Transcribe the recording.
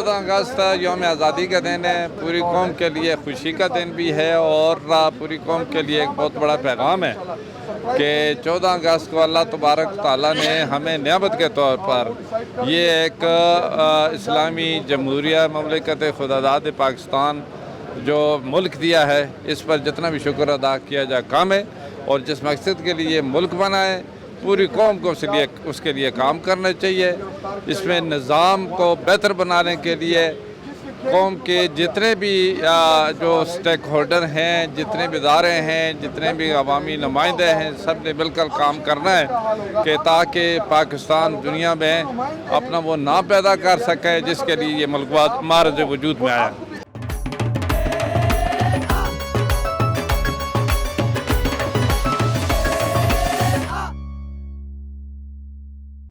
14 अगस्त यौम आज़ादी का दिन है, पूरी कौम के लिए खुशी का दिन भी है और पूरी कौम के लिए एक बहुत बड़ा पैगाम है कि 14 अगस्त को अल्लाह तबारक ताला ने हमें नियामत के तौर पर ये एक इस्लामी जमहूरिया ममलिकत खुदादाद पाकिस्तान जो मुल्क दिया है, इस पर जितना भी शुक्र अदा किया जाए कम है। और जिस मकसद के लिए मुल्क बना है, पूरी कौम को उसके लिए काम करना चाहिए। इसमें निज़ाम को बेहतर बनाने के लिए कौम के जितने भी जो स्टेक होल्डर हैं, जितने भी इदारे हैं, जितने भी अवामी नुमाइंदे हैं, सब ने मिलकर काम करना है कि ताकि पाकिस्तान दुनिया में अपना वो नाम पैदा कर सके जिसके लिए ये मुल्क मारज वजूद में आया।